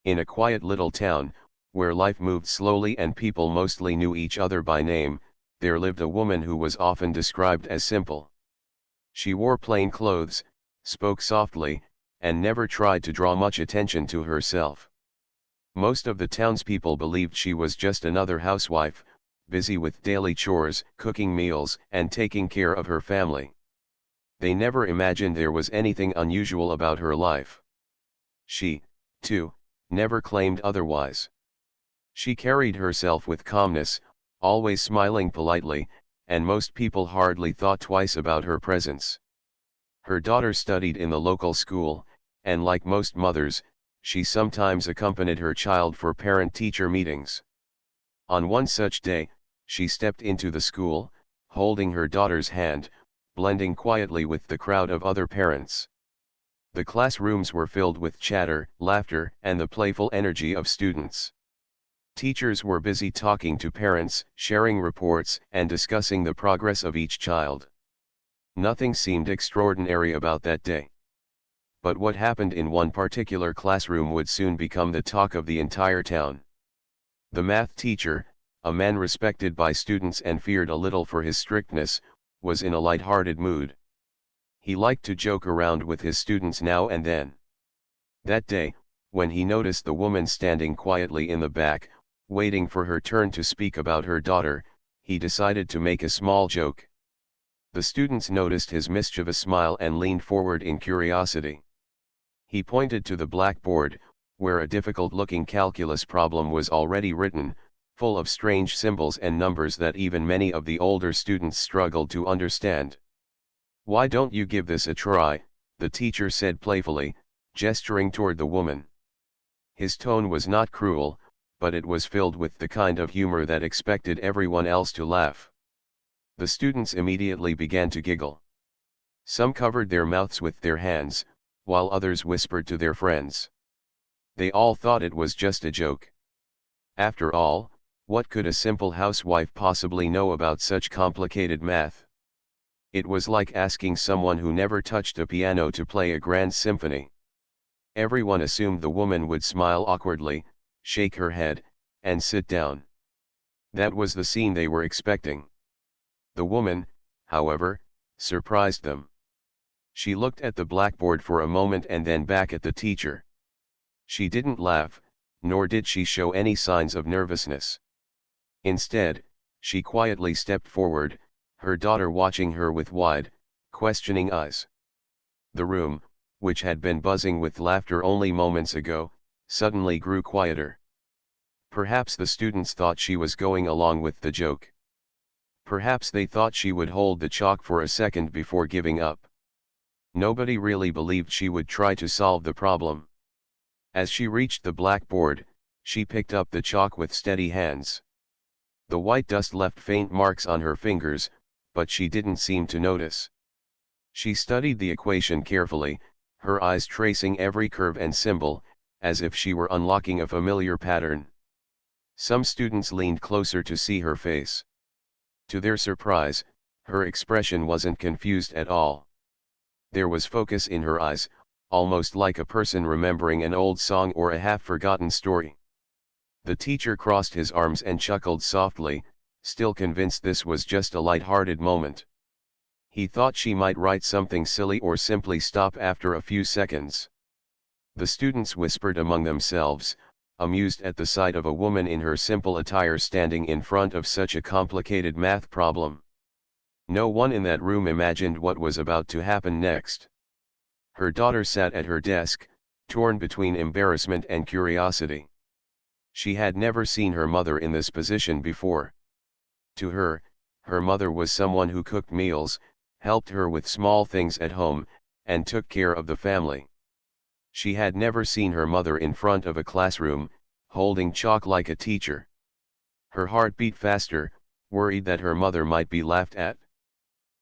In a quiet little town, where life moved slowly and people mostly knew each other by name, there lived a woman who was often described as simple. She wore plain clothes, spoke softly, and never tried to draw much attention to herself. Most of the townspeople believed she was just another housewife, busy with daily chores, cooking meals, and taking care of her family. They never imagined there was anything unusual about her life. She, too, never claimed otherwise. She carried herself with calmness, always smiling politely, and most people hardly thought twice about her presence. Her daughter studied in the local school, and like most mothers, she sometimes accompanied her child for parent-teacher meetings. On one such day, she stepped into the school, holding her daughter's hand, blending quietly with the crowd of other parents. The classrooms were filled with chatter, laughter, and the playful energy of students. Teachers were busy talking to parents, sharing reports, and discussing the progress of each child. Nothing seemed extraordinary about that day. But what happened in one particular classroom would soon become the talk of the entire town. The math teacher, a man respected by students and feared a little for his strictness, was in a light-hearted mood. He liked to joke around with his students now and then. That day, when he noticed the woman standing quietly in the back, waiting for her turn to speak about her daughter, he decided to make a small joke. The students noticed his mischievous smile and leaned forward in curiosity. He pointed to the blackboard, where a difficult-looking calculus problem was already written, full of strange symbols and numbers that even many of the older students struggled to understand. "Why don't you give this a try?" the teacher said playfully, gesturing toward the woman. His tone was not cruel, but it was filled with the kind of humor that expected everyone else to laugh. The students immediately began to giggle. Some covered their mouths with their hands, while others whispered to their friends. They all thought it was just a joke. After all, what could a simple housewife possibly know about such complicated math? It was like asking someone who never touched a piano to play a grand symphony. Everyone assumed the woman would smile awkwardly, shake her head, and sit down. That was the scene they were expecting. The woman, however, surprised them. She looked at the blackboard for a moment and then back at the teacher. She didn't laugh, nor did she show any signs of nervousness. Instead, she quietly stepped forward, her daughter watching her with wide, questioning eyes. The room, which had been buzzing with laughter only moments ago, suddenly grew quieter. Perhaps the students thought she was going along with the joke. Perhaps they thought she would hold the chalk for a second before giving up. Nobody really believed she would try to solve the problem. As she reached the blackboard, she picked up the chalk with steady hands. The white dust left faint marks on her fingers, but she didn't seem to notice. She studied the equation carefully, her eyes tracing every curve and symbol, as if she were unlocking a familiar pattern. Some students leaned closer to see her face. To their surprise, her expression wasn't confused at all. There was focus in her eyes, almost like a person remembering an old song or a half-forgotten story. The teacher crossed his arms and chuckled softly, still convinced this was just a light-hearted moment. He thought she might write something silly or simply stop after a few seconds. The students whispered among themselves, amused at the sight of a woman in her simple attire standing in front of such a complicated math problem. No one in that room imagined what was about to happen next. Her daughter sat at her desk, torn between embarrassment and curiosity. She had never seen her mother in this position before. To her, her mother was someone who cooked meals, helped her with small things at home, and took care of the family. She had never seen her mother in front of a classroom, holding chalk like a teacher. Her heart beat faster, worried that her mother might be laughed at.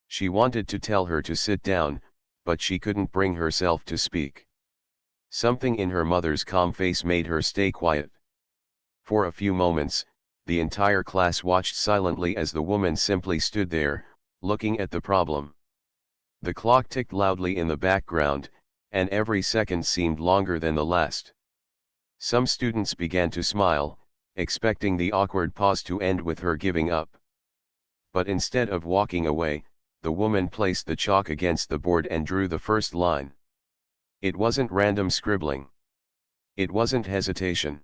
She wanted to tell her to sit down, but she couldn't bring herself to speak. Something in her mother's calm face made her stay quiet. For a few moments, the entire class watched silently as the woman simply stood there, looking at the problem. The clock ticked loudly in the background, and every second seemed longer than the last. Some students began to smile, expecting the awkward pause to end with her giving up. But instead of walking away, the woman placed the chalk against the board and drew the first line. It wasn't random scribbling. It wasn't hesitation.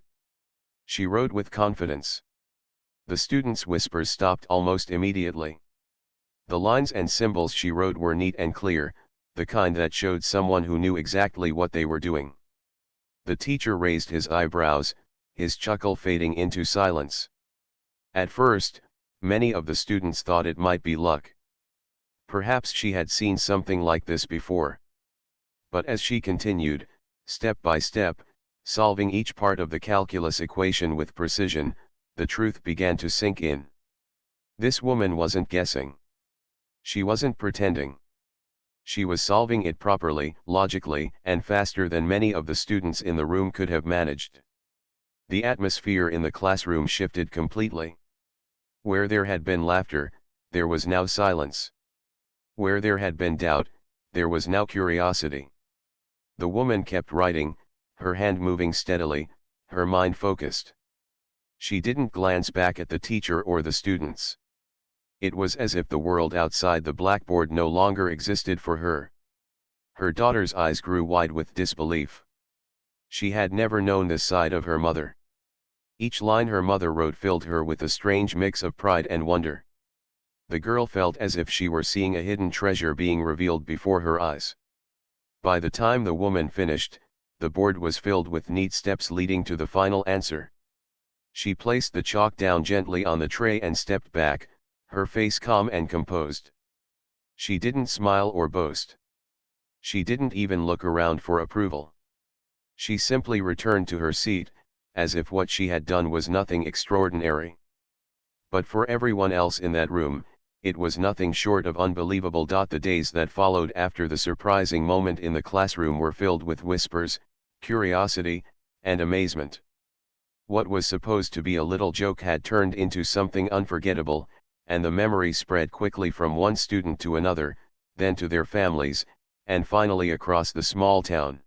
She wrote with confidence. The students' whispers stopped almost immediately. The lines and symbols she wrote were neat and clear, the kind that showed someone who knew exactly what they were doing. The teacher raised his eyebrows, his chuckle fading into silence. At first, many of the students thought it might be luck. Perhaps she had seen something like this before. But as she continued, step by step, solving each part of the calculus equation with precision, the truth began to sink in. This woman wasn't guessing. She wasn't pretending. She was solving it properly, logically, and faster than many of the students in the room could have managed. The atmosphere in the classroom shifted completely. Where there had been laughter, there was now silence. Where there had been doubt, there was now curiosity. The woman kept writing, her hand moving steadily, her mind focused. She didn't glance back at the teacher or the students. It was as if the world outside the blackboard no longer existed for her. Her daughter's eyes grew wide with disbelief. She had never known this side of her mother. Each line her mother wrote filled her with a strange mix of pride and wonder. The girl felt as if she were seeing a hidden treasure being revealed before her eyes. By the time the woman finished, the board was filled with neat steps leading to the final answer. She placed the chalk down gently on the tray and stepped back, her face calm and composed. She didn't smile or boast. She didn't even look around for approval. She simply returned to her seat, as if what she had done was nothing extraordinary. But for everyone else in that room, it was nothing short of unbelievable. The days that followed after the surprising moment in the classroom were filled with whispers, curiosity, and amazement. What was supposed to be a little joke had turned into something unforgettable, and the memory spread quickly from one student to another, then to their families, and finally across the small town.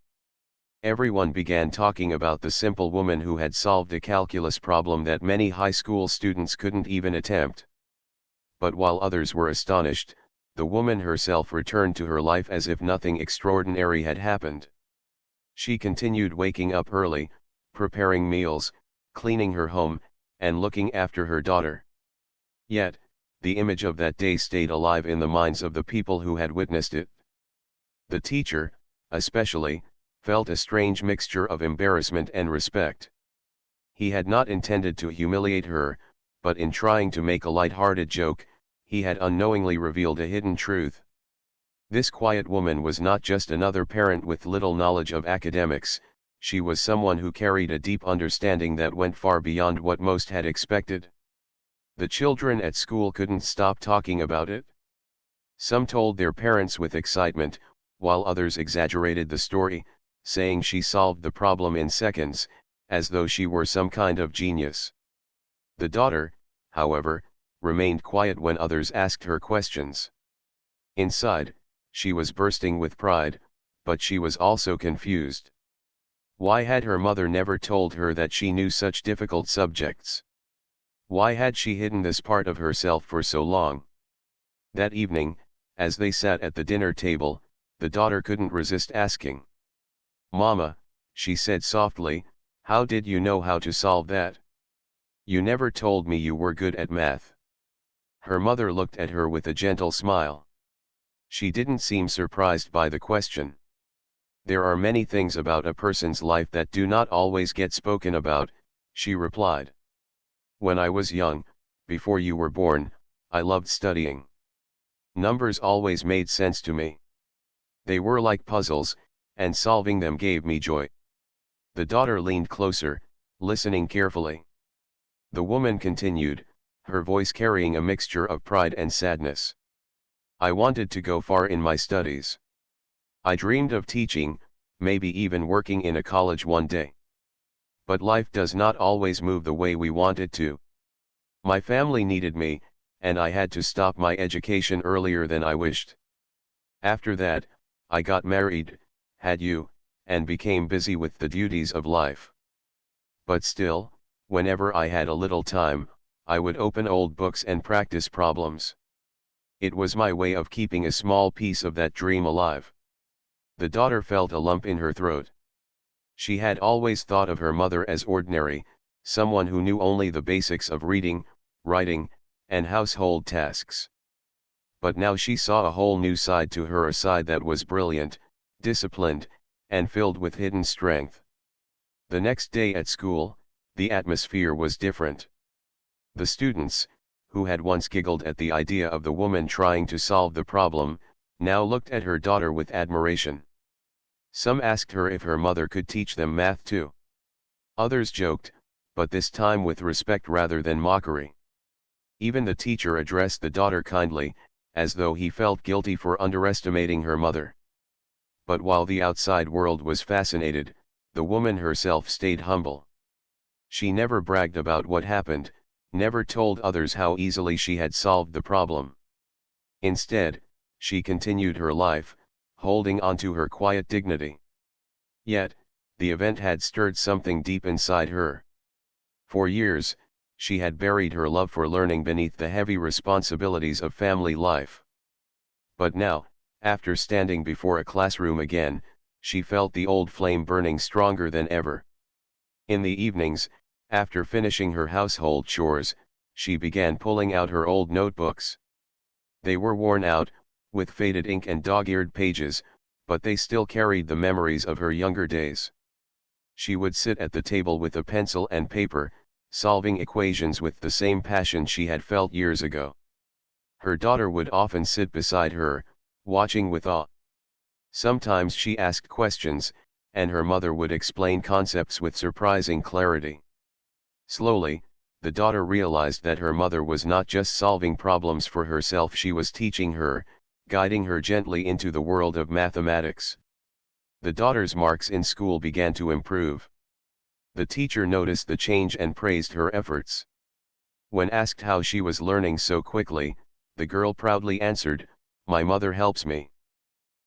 Everyone began talking about the simple woman who had solved a calculus problem that many high school students couldn't even attempt. But while others were astonished, the woman herself returned to her life as if nothing extraordinary had happened. She continued waking up early, preparing meals, cleaning her home, and looking after her daughter. Yet, the image of that day stayed alive in the minds of the people who had witnessed it. The teacher, especially, felt a strange mixture of embarrassment and respect. He had not intended to humiliate her, but in trying to make a light-hearted joke, he had unknowingly revealed a hidden truth. This quiet woman was not just another parent with little knowledge of academics, she was someone who carried a deep understanding that went far beyond what most had expected. The children at school couldn't stop talking about it. Some told their parents with excitement, while others exaggerated the story, saying she solved the problem in seconds, as though she were some kind of genius. The daughter, however, remained quiet when others asked her questions. Inside, she was bursting with pride, but she was also confused. Why had her mother never told her that she knew such difficult subjects? Why had she hidden this part of herself for so long? That evening, as they sat at the dinner table, the daughter couldn't resist asking. "Mama," she said softly, "how did you know how to solve that? You never told me you were good at math." Her mother looked at her with a gentle smile. She didn't seem surprised by the question. "There are many things about a person's life that do not always get spoken about," she replied. "When I was young, before you were born, I loved studying. Numbers always made sense to me. They were like puzzles, and solving them gave me joy." The daughter leaned closer, listening carefully. The woman continued, her voice carrying a mixture of pride and sadness. "I wanted to go far in my studies. I dreamed of teaching, maybe even working in a college one day. But life does not always move the way we want it to. My family needed me, and I had to stop my education earlier than I wished. After that, I got married, had you, and became busy with the duties of life. But still, whenever I had a little time, I would open old books and practice problems. It was my way of keeping a small piece of that dream alive. The daughter felt a lump in her throat. She had always thought of her mother as ordinary, someone who knew only the basics of reading, writing, and household tasks. But now she saw a whole new side to her, a side that was brilliant, disciplined, and filled with hidden strength. The next day at school, the atmosphere was different. The students, who had once giggled at the idea of the woman trying to solve the problem, now looked at her daughter with admiration. Some asked her if her mother could teach them math too. Others joked, but this time with respect rather than mockery. Even the teacher addressed the daughter kindly, as though he felt guilty for underestimating her mother. But while the outside world was fascinated, the woman herself stayed humble. She never bragged about what happened, never told others how easily she had solved the problem. Instead, she continued her life, holding on to her quiet dignity. Yet, the event had stirred something deep inside her. For years, she had buried her love for learning beneath the heavy responsibilities of family life. But now, after standing before a classroom again, she felt the old flame burning stronger than ever. In the evenings, after finishing her household chores, she began pulling out her old notebooks. They were worn out, with faded ink and dog-eared pages, but they still carried the memories of her younger days. She would sit at the table with a pencil and paper, solving equations with the same passion she had felt years ago. Her daughter would often sit beside her, watching with awe. Sometimes she asked questions, and her mother would explain concepts with surprising clarity. Slowly, the daughter realized that her mother was not just solving problems for herself, she was teaching her, guiding her gently into the world of mathematics. The daughter's marks in school began to improve. The teacher noticed the change and praised her efforts. When asked how she was learning so quickly, the girl proudly answered, "My mother helps me."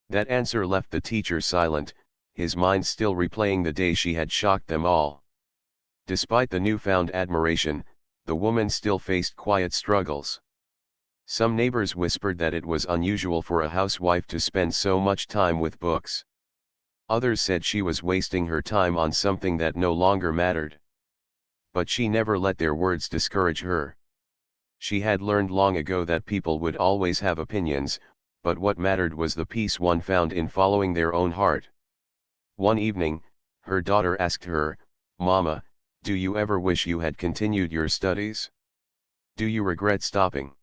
That answer left the teacher silent, his mind still replaying the day she had shocked them all. Despite the newfound admiration, the woman still faced quiet struggles. Some neighbors whispered that it was unusual for a housewife to spend so much time with books. Others said she was wasting her time on something that no longer mattered. But she never let their words discourage her. She had learned long ago that people would always have opinions, but what mattered was the peace one found in following their own heart. One evening, her daughter asked her, "Mama, do you ever wish you had continued your studies? Do you regret stopping?"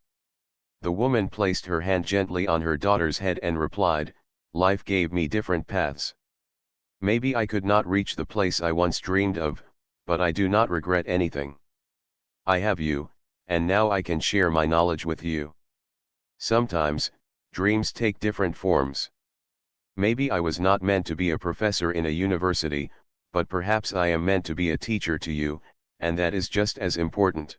The woman placed her hand gently on her daughter's head and replied, "Life gave me different paths. Maybe I could not reach the place I once dreamed of, but I do not regret anything. I have you, and now I can share my knowledge with you." Sometimes, dreams take different forms. Maybe I was not meant to be a professor in a university, but perhaps I am meant to be a teacher to you, and that is just as important.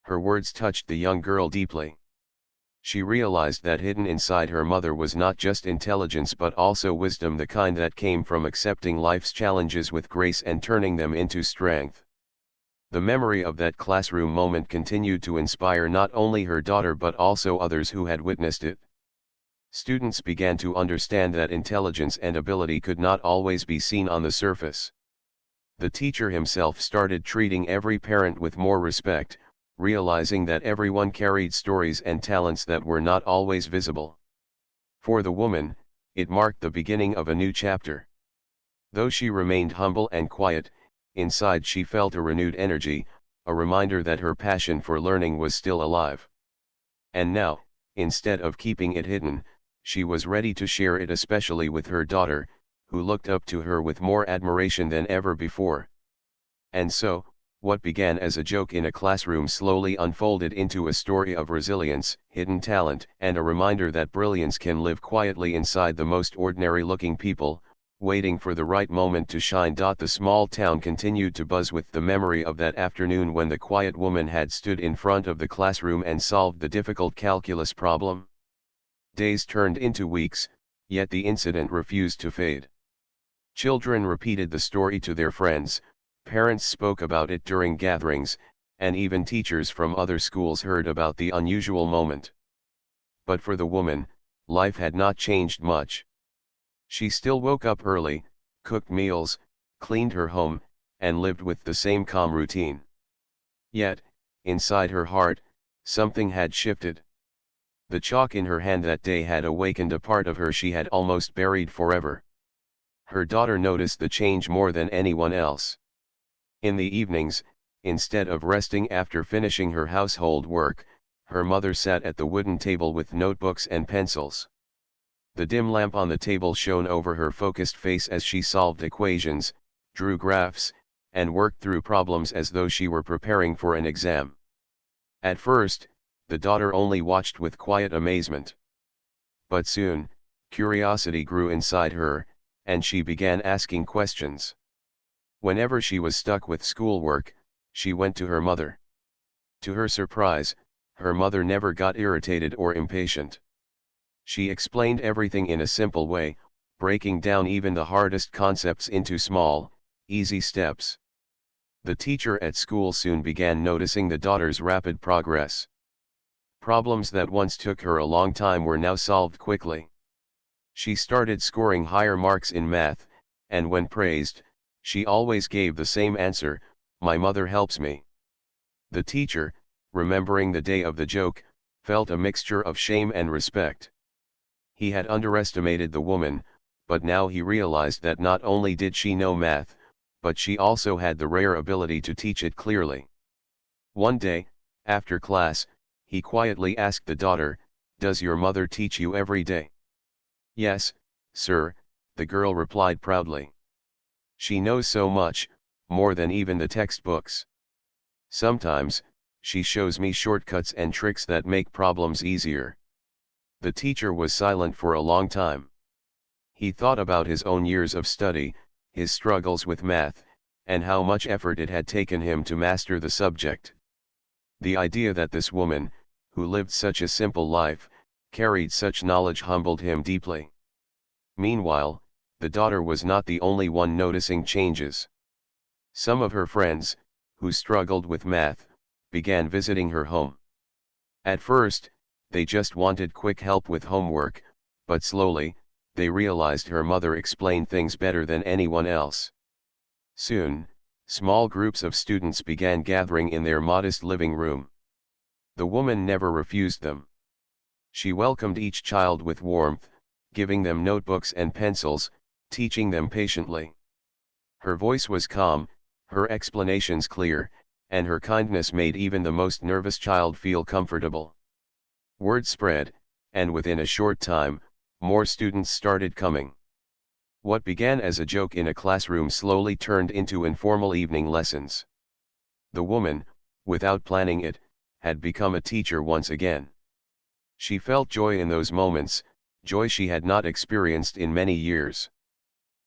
Her words touched the young girl deeply. She realized that hidden inside her mother was not just intelligence but also wisdom, the kind that came from accepting life's challenges with grace and turning them into strength. The memory of that classroom moment continued to inspire not only her daughter but also others who had witnessed it. Students began to understand that intelligence and ability could not always be seen on the surface. The teacher himself started treating every parent with more respect, realizing that everyone carried stories and talents that were not always visible. For the woman, it marked the beginning of a new chapter. Though she remained humble and quiet, inside she felt a renewed energy, a reminder that her passion for learning was still alive. And now, instead of keeping it hidden, she was ready to share it, especially with her daughter, who looked up to her with more admiration than ever before. And so, what began as a joke in a classroom slowly unfolded into a story of resilience, hidden talent, and a reminder that brilliance can live quietly inside the most ordinary-looking people, waiting for the right moment to shine. The small town continued to buzz with the memory of that afternoon when the quiet woman had stood in front of the classroom and solved the difficult calculus problem. Days turned into weeks, yet the incident refused to fade. Children repeated the story to their friends, Parents spoke about it during gatherings, and even teachers from other schools heard about the unusual moment. But for the woman, life had not changed much. She still woke up early, cooked meals, cleaned her home, and lived with the same calm routine. Yet, inside her heart, something had shifted. The chalk in her hand that day had awakened a part of her she had almost buried forever. Her daughter noticed the change more than anyone else. In the evenings, instead of resting after finishing her household work, her mother sat at the wooden table with notebooks and pencils. The dim lamp on the table shone over her focused face as she solved equations, drew graphs, and worked through problems as though she were preparing for an exam. At first, the daughter only watched with quiet amazement. But soon, curiosity grew inside her, and she began asking questions. Whenever she was stuck with schoolwork, she went to her mother. To her surprise, her mother never got irritated or impatient. She explained everything in a simple way, breaking down even the hardest concepts into small, easy steps. The teacher at school soon began noticing the daughter's rapid progress. Problems that once took her a long time were now solved quickly. She started scoring higher marks in math, and when praised, she always gave the same answer, "My mother helps me." The teacher, remembering the day of the joke, felt a mixture of shame and respect. He had underestimated the woman, but now he realized that not only did she know math, but she also had the rare ability to teach it clearly. One day, after class, he quietly asked the daughter, "Does your mother teach you every day?" "Yes, sir," the girl replied proudly. "She knows so much, more than even the textbooks. Sometimes, she shows me shortcuts and tricks that make problems easier." The teacher was silent for a long time. He thought about his own years of study, his struggles with math, and how much effort it had taken him to master the subject. The idea that this woman, who lived such a simple life, carried such knowledge humbled him deeply. Meanwhile, the daughter was not the only one noticing changes. Some of her friends, who struggled with math, began visiting her home. At first, they just wanted quick help with homework, but slowly, they realized her mother explained things better than anyone else. Soon, small groups of students began gathering in their modest living room. The woman never refused them. She welcomed each child with warmth, giving them notebooks and pencils, teaching them patiently. Her voice was calm, her explanations clear, and her kindness made even the most nervous child feel comfortable. Word spread, and within a short time, more students started coming. What began as a joke in a classroom slowly turned into informal evening lessons. The woman, without planning it, had become a teacher once again. She felt joy in those moments, joy she had not experienced in many years.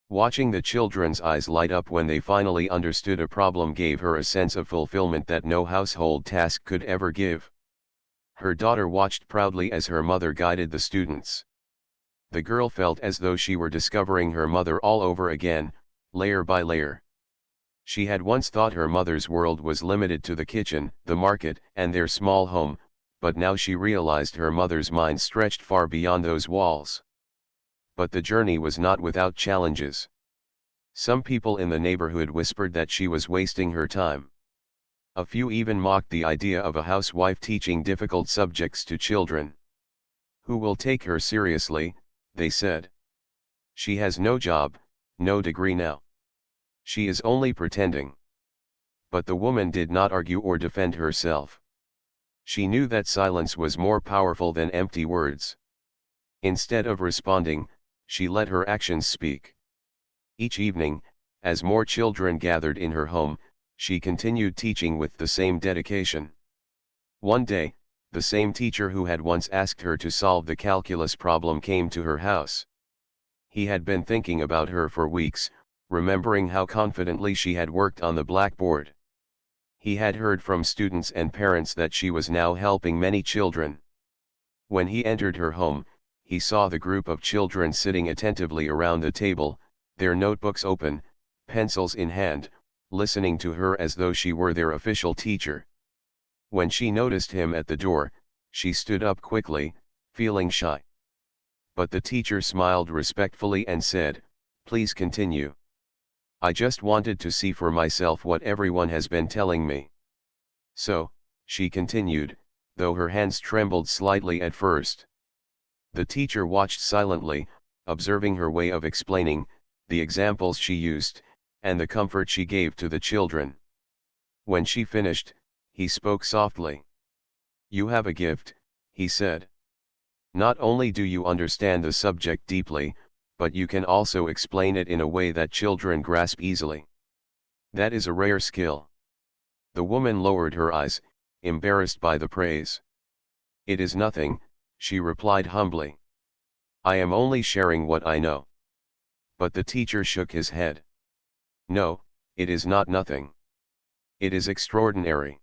Watching the children's eyes light up when they finally understood a problem gave her a sense of fulfillment that no household task could ever give. Her daughter watched proudly as her mother guided the students. The girl felt as though she were discovering her mother all over again, layer by layer. She had once thought her mother's world was limited to the kitchen, the market, and their small home, but now she realized her mother's mind stretched far beyond those walls. But the journey was not without challenges. Some people in the neighborhood whispered that she was wasting her time. A few even mocked the idea of a housewife teaching difficult subjects to children. "Who will take her seriously?" they said. "She has no job, no degree now. She is only pretending." But the woman did not argue or defend herself. She knew that silence was more powerful than empty words. Instead of responding, she let her actions speak. Each evening, as more children gathered in her home, she continued teaching with the same dedication. One day, the same teacher who had once asked her to solve the calculus problem came to her house. He had been thinking about her for weeks, remembering how confidently she had worked on the blackboard. He had heard from students and parents that she was now helping many children. When he entered her home, he saw the group of children sitting attentively around the table, their notebooks open, pencils in hand, listening to her as though she were their official teacher. When she noticed him at the door, she stood up quickly, feeling shy. But the teacher smiled respectfully and said, "Please continue. I just wanted to see for myself what everyone has been telling me." "So," she continued, though her hands trembled slightly at first. The teacher watched silently, observing her way of explaining, the examples she used, and the comfort she gave to the children. When she finished, he spoke softly. "You have a gift," he said. "Not only do you understand the subject deeply, but you can also explain it in a way that children grasp easily. That is a rare skill." The woman lowered her eyes, embarrassed by the praise. "It is nothing," she replied humbly. "I am only sharing what I know." But the teacher shook his head. "No, it is not nothing. It is extraordinary.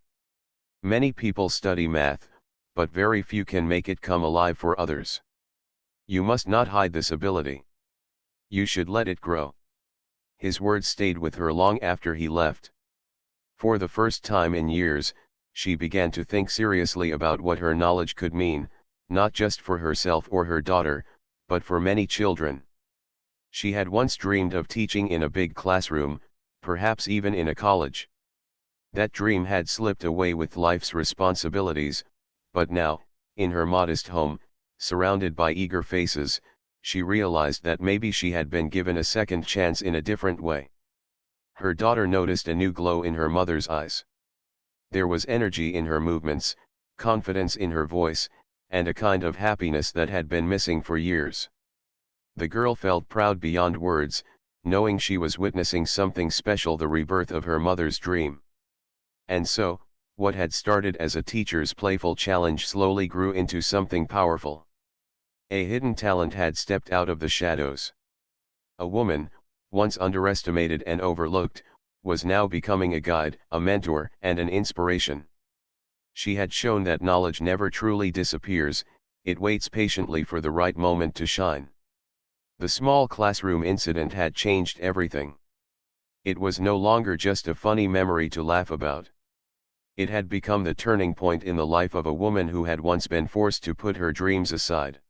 Many people study math, but very few can make it come alive for others. You must not hide this ability. You should let it grow." His words stayed with her long after he left. For the first time in years, she began to think seriously about what her knowledge could mean, not just for herself or her daughter, but for many children. She had once dreamed of teaching in a big classroom, perhaps even in a college. That dream had slipped away with life's responsibilities, but now, in her modest home, surrounded by eager faces, she realized that maybe she had been given a second chance in a different way. Her daughter noticed a new glow in her mother's eyes. There was energy in her movements, confidence in her voice, and a kind of happiness that had been missing for years. The girl felt proud beyond words, knowing she was witnessing something special, the rebirth of her mother's dream. And so, what had started as a teacher's playful challenge slowly grew into something powerful. A hidden talent had stepped out of the shadows. A woman, once underestimated and overlooked, was now becoming a guide, a mentor, and an inspiration. She had shown that knowledge never truly disappears, it waits patiently for the right moment to shine. The small classroom incident had changed everything. It was no longer just a funny memory to laugh about. It had become the turning point in the life of a woman who had once been forced to put her dreams aside.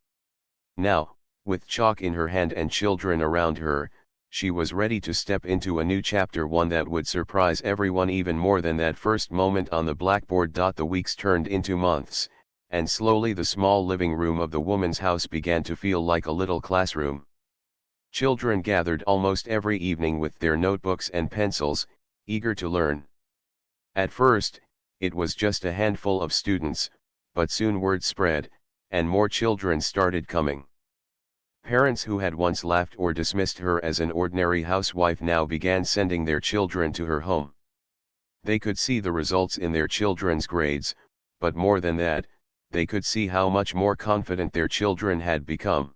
Now, with chalk in her hand and children around her, she was ready to step into a new chapter, one that would surprise everyone even more than that first moment on the blackboard. The weeks turned into months, and slowly the small living room of the woman's house began to feel like a little classroom. Children gathered almost every evening with their notebooks and pencils, eager to learn. At first, it was just a handful of students, but soon word spread, and more children started coming. Parents who had once laughed or dismissed her as an ordinary housewife now began sending their children to her home. They could see the results in their children's grades, but more than that, they could see how much more confident their children had become.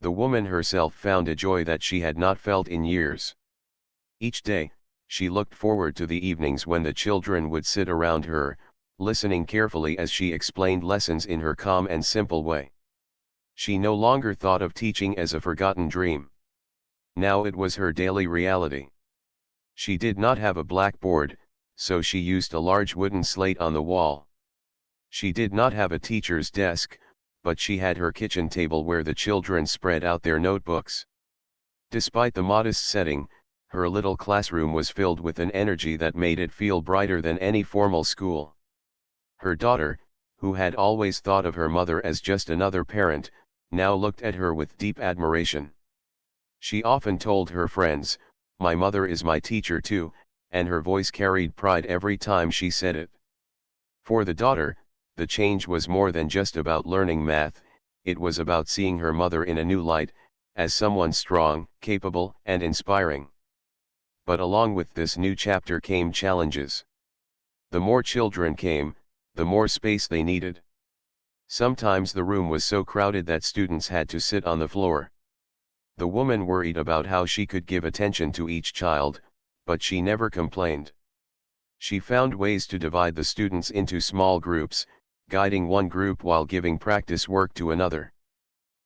The woman herself found a joy that she had not felt in years. Each day, she looked forward to the evenings when the children would sit around her, listening carefully as she explained lessons in her calm and simple way. She no longer thought of teaching as a forgotten dream. Now it was her daily reality. She did not have a blackboard, so she used a large wooden slate on the wall. She did not have a teacher's desk, but she had her kitchen table where the children spread out their notebooks. Despite the modest setting, her little classroom was filled with an energy that made it feel brighter than any formal school. Her daughter, who had always thought of her mother as just another parent, now looked at her with deep admiration. She often told her friends, "My mother is my teacher too," and her voice carried pride every time she said it. For the daughter, the change was more than just about learning math, it was about seeing her mother in a new light, as someone strong, capable, and inspiring. But along with this new chapter came challenges. The more children came, the more space they needed. Sometimes the room was so crowded that students had to sit on the floor. The woman worried about how she could give attention to each child, but she never complained. She found ways to divide the students into small groups, guiding one group while giving practice work to another.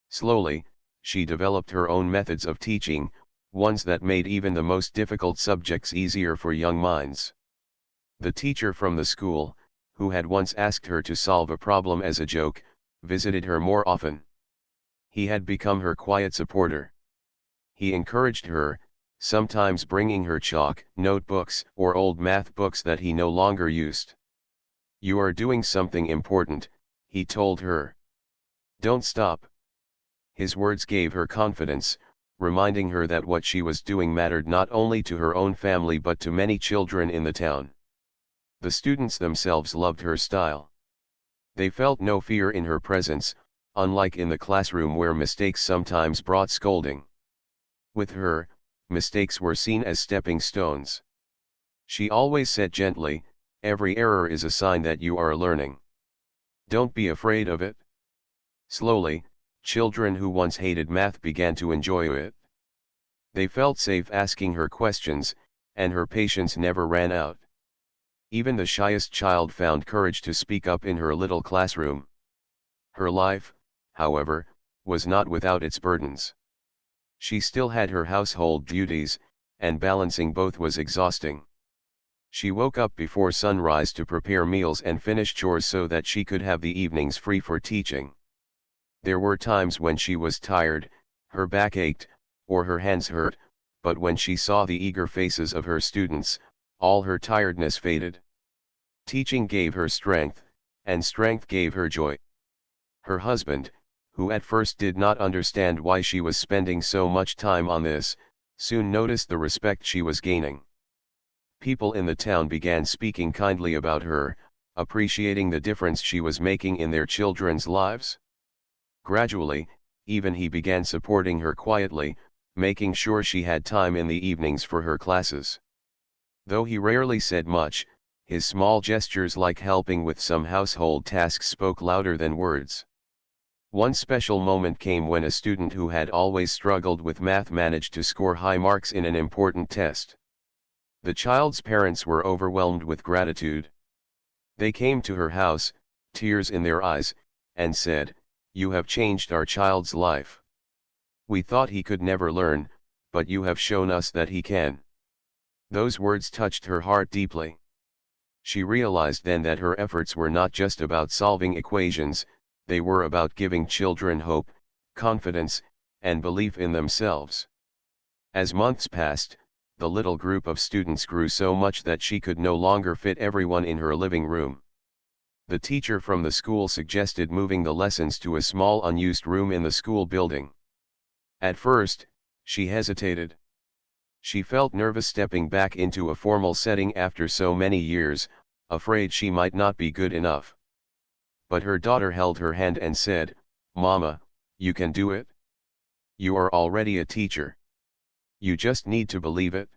Slowly, she developed her own methods of teaching, ones that made even the most difficult subjects easier for young minds. The teacher from the school, who had once asked her to solve a problem as a joke, visited her more often. He had become her quiet supporter. He encouraged her, sometimes bringing her chalk, notebooks, or old math books that he no longer used. "You are doing something important," he told her. "Don't stop." His words gave her confidence, reminding her that what she was doing mattered not only to her own family but to many children in the town. The students themselves loved her style. They felt no fear in her presence, unlike in the classroom where mistakes sometimes brought scolding. With her, mistakes were seen as stepping stones. She always said gently, "Every error is a sign that you are learning. Don't be afraid of it." Slowly, children who once hated math began to enjoy it. They felt safe asking her questions, and her patience never ran out. Even the shyest child found courage to speak up in her little classroom. Her life, however, was not without its burdens. She still had her household duties, and balancing both was exhausting. She woke up before sunrise to prepare meals and finish chores so that she could have the evenings free for teaching. There were times when she was tired, her back ached, or her hands hurt, but when she saw the eager faces of her students, all her tiredness faded. Teaching gave her strength, and strength gave her joy. Her husband, who at first did not understand why she was spending so much time on this, soon noticed the respect she was gaining. People in the town began speaking kindly about her, appreciating the difference she was making in their children's lives. Gradually, even he began supporting her quietly, making sure she had time in the evenings for her classes. Though he rarely said much, his small gestures like helping with some household tasks spoke louder than words. One special moment came when a student who had always struggled with math managed to score high marks in an important test. The child's parents were overwhelmed with gratitude. They came to her house, tears in their eyes, and said, "You have changed our child's life. We thought he could never learn, but you have shown us that he can." Those words touched her heart deeply. She realized then that her efforts were not just about solving equations, they were about giving children hope, confidence, and belief in themselves. As months passed, the little group of students grew so much that she could no longer fit everyone in her living room. The teacher from the school suggested moving the lessons to a small unused room in the school building. At first, she hesitated. She felt nervous stepping back into a formal setting after so many years, afraid she might not be good enough. But her daughter held her hand and said, "Mama, you can do it. You are already a teacher. You just need to believe it."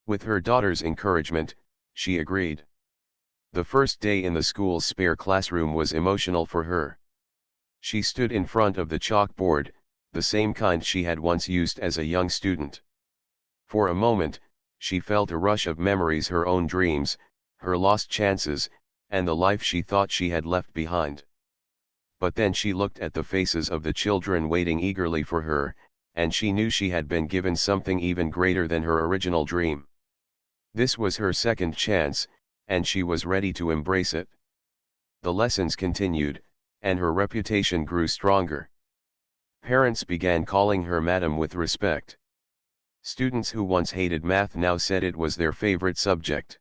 With her daughter's encouragement, she agreed. The first day in the school's spare classroom was emotional for her. She stood in front of the chalkboard, the same kind she had once used as a young student. For a moment, she felt a rush of memories, her own dreams, her lost chances, and the life she thought she had left behind. But then she looked at the faces of the children waiting eagerly for her, and she knew she had been given something even greater than her original dream. This was her second chance, and she was ready to embrace it. The lessons continued, and her reputation grew stronger. Parents began calling her Madam with respect. Students who once hated math now said it was their favorite subject.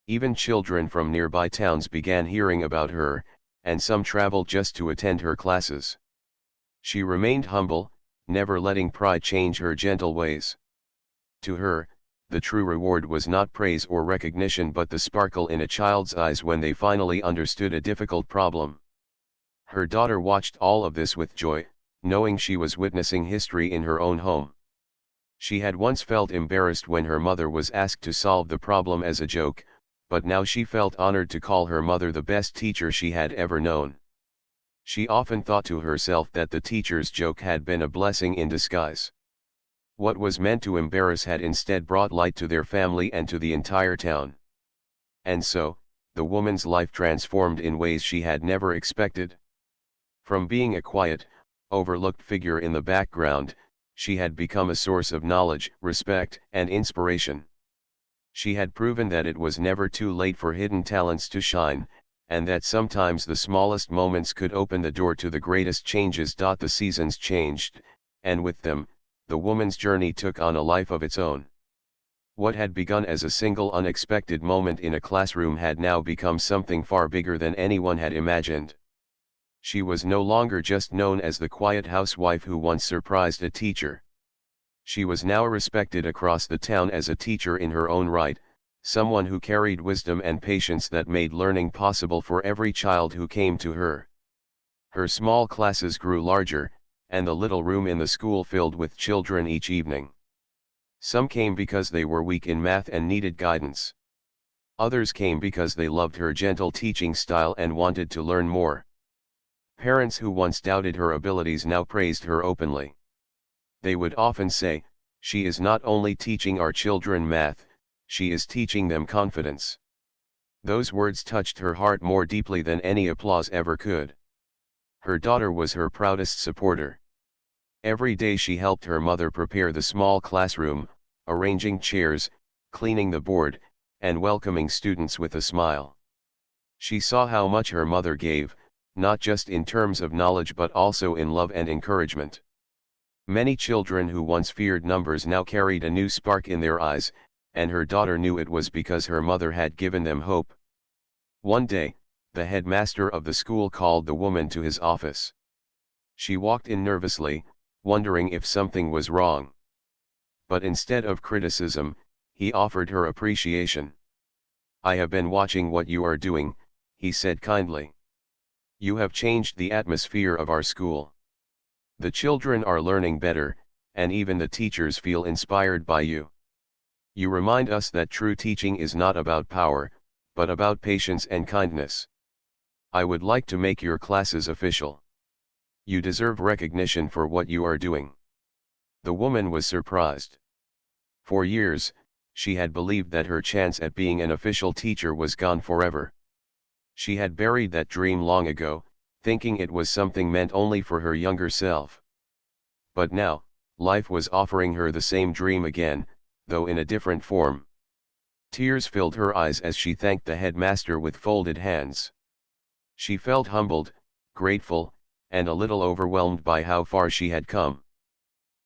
Even children from nearby towns began hearing about her, and some traveled just to attend her classes. She remained humble, never letting pride change her gentle ways. To her, the true reward was not praise or recognition but the sparkle in a child's eyes when they finally understood a difficult problem. Her daughter watched all of this with joy, knowing she was witnessing history in her own home. She had once felt embarrassed when her mother was asked to solve the problem as a joke, but now she felt honored to call her mother the best teacher she had ever known. She often thought to herself that the teacher's joke had been a blessing in disguise. What was meant to embarrass had instead brought light to their family and to the entire town. And so, the woman's life transformed in ways she had never expected. From being a quiet, overlooked figure in the background, She had become a source of knowledge, respect, and inspiration. She had proven that it was never too late for hidden talents to shine, and that sometimes the smallest moments could open the door to the greatest changes. The seasons changed, and with them, the woman's journey took on a life of its own. What had begun as a single unexpected moment in a classroom had now become something far bigger than anyone had imagined. She was no longer just known as the quiet housewife who once surprised a teacher. She was now respected across the town as a teacher in her own right, someone who carried wisdom and patience that made learning possible for every child who came to her. Her small classes grew larger, and the little room in the school filled with children each evening. Some came because they were weak in math and needed guidance. Others came because they loved her gentle teaching style and wanted to learn more. Parents who once doubted her abilities now praised her openly. They would often say, "She is not only teaching our children math, she is teaching them confidence." Those words touched her heart more deeply than any applause ever could. Her daughter was her proudest supporter. Every day she helped her mother prepare the small classroom, arranging chairs, cleaning the board, and welcoming students with a smile. She saw how much her mother gave, not just in terms of knowledge but also in love and encouragement. Many children who once feared numbers now carried a new spark in their eyes, and her daughter knew it was because her mother had given them hope. One day, the headmaster of the school called the woman to his office. She walked in nervously, wondering if something was wrong. But instead of criticism, he offered her appreciation. "I have been watching what you are doing," he said kindly. "You have changed the atmosphere of our school. The children are learning better, and even the teachers feel inspired by you. You remind us that true teaching is not about power, but about patience and kindness. I would like to make your classes official. You deserve recognition for what you are doing." The woman was surprised. For years, she had believed that her chance at being an official teacher was gone forever. She had buried that dream long ago, thinking it was something meant only for her younger self. But now, life was offering her the same dream again, though in a different form. Tears filled her eyes as she thanked the headmaster with folded hands. She felt humbled, grateful, and a little overwhelmed by how far she had come.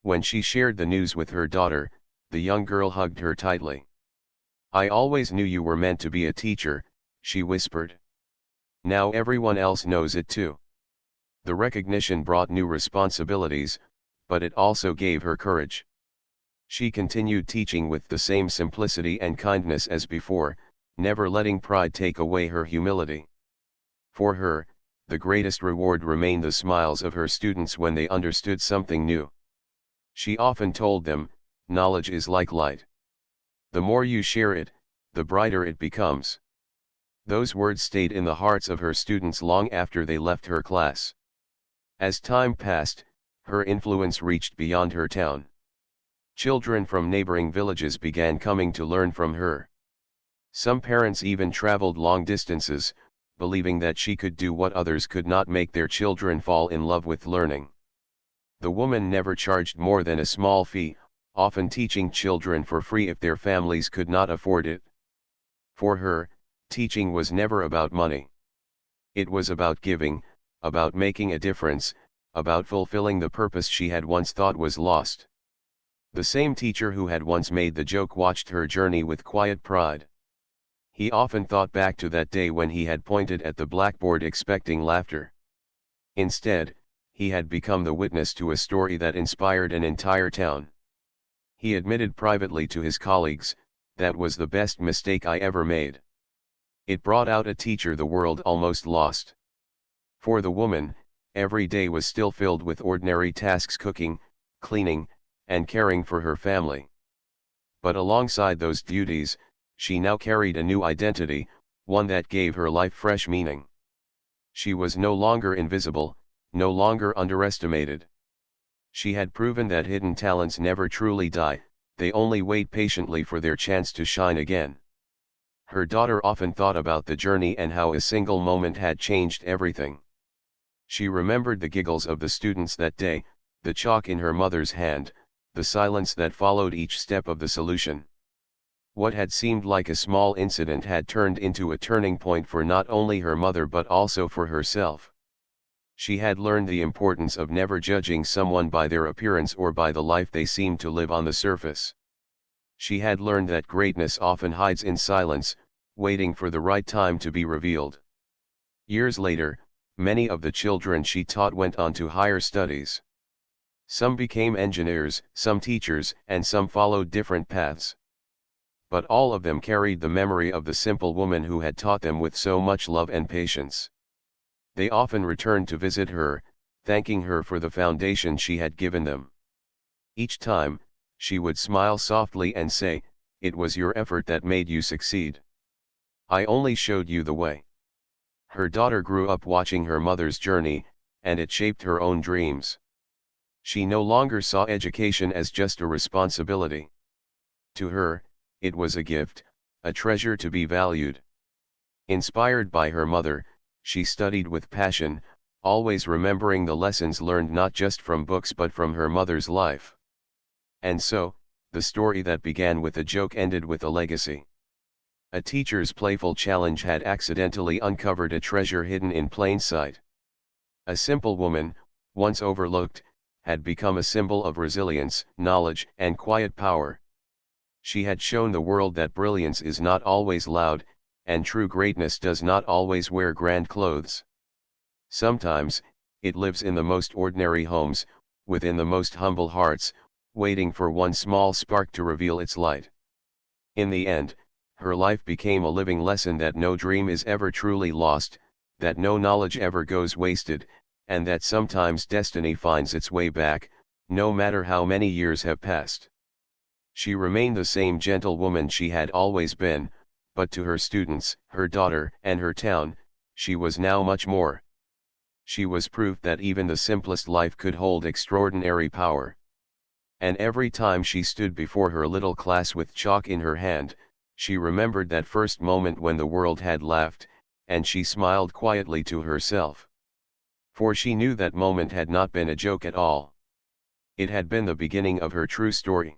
When she shared the news with her daughter, the young girl hugged her tightly. "I always knew you were meant to be a teacher," she whispered. "Now everyone else knows it too." The recognition brought new responsibilities, but it also gave her courage. She continued teaching with the same simplicity and kindness as before, never letting pride take away her humility. For her, the greatest reward remained the smiles of her students when they understood something new. She often told them, "Knowledge is like light. The more you share it, the brighter it becomes." Those words stayed in the hearts of her students long after they left her class. As time passed, her influence reached beyond her town. Children from neighboring villages began coming to learn from her. Some parents even traveled long distances, believing that she could do what others could not: make their children fall in love with learning. The woman never charged more than a small fee, often teaching children for free if their families could not afford it. For her, teaching was never about money. It was about giving, about making a difference, about fulfilling the purpose she had once thought was lost. The same teacher who had once made the joke watched her journey with quiet pride. He often thought back to that day when he had pointed at the blackboard expecting laughter. Instead, he had become the witness to a story that inspired an entire town. He admitted privately to his colleagues, "That was the best mistake I ever made. It brought out a teacher the world almost lost." For the woman, every day was still filled with ordinary tasks: cooking, cleaning, and caring for her family. But alongside those duties, she now carried a new identity, one that gave her life fresh meaning. She was no longer invisible, no longer underestimated. She had proven that hidden talents never truly die, they only wait patiently for their chance to shine again. Her daughter often thought about the journey and how a single moment had changed everything. She remembered the giggles of the students that day, the chalk in her mother's hand, the silence that followed each step of the solution. What had seemed like a small incident had turned into a turning point for not only her mother but also for herself. She had learned the importance of never judging someone by their appearance or by the life they seemed to live on the surface. She had learned that greatness often hides in silence, waiting for the right time to be revealed. Years later, many of the children she taught went on to higher studies. Some became engineers, some teachers, and some followed different paths. But all of them carried the memory of the simple woman who had taught them with so much love and patience. They often returned to visit her, thanking her for the foundation she had given them. Each time, she would smile softly and say, "It was your effort that made you succeed. I only showed you the way." Her daughter grew up watching her mother's journey, and it shaped her own dreams. She no longer saw education as just a responsibility. To her, it was a gift, a treasure to be valued. Inspired by her mother, she studied with passion, always remembering the lessons learned not just from books but from her mother's life. And so, the story that began with a joke ended with a legacy. A teacher's playful challenge had accidentally uncovered a treasure hidden in plain sight. A simple woman, once overlooked, had become a symbol of resilience, knowledge, and quiet power. She had shown the world that brilliance is not always loud, and true greatness does not always wear grand clothes. Sometimes, it lives in the most ordinary homes, within the most humble hearts, waiting for one small spark to reveal its light. In the end, her life became a living lesson that no dream is ever truly lost, that no knowledge ever goes wasted, and that sometimes destiny finds its way back, no matter how many years have passed. She remained the same gentle woman she had always been, but to her students, her daughter, and her town, she was now much more. She was proof that even the simplest life could hold extraordinary power. And every time she stood before her little class with chalk in her hand, she remembered that first moment when the world had laughed, and she smiled quietly to herself. For she knew that moment had not been a joke at all. It had been the beginning of her true story.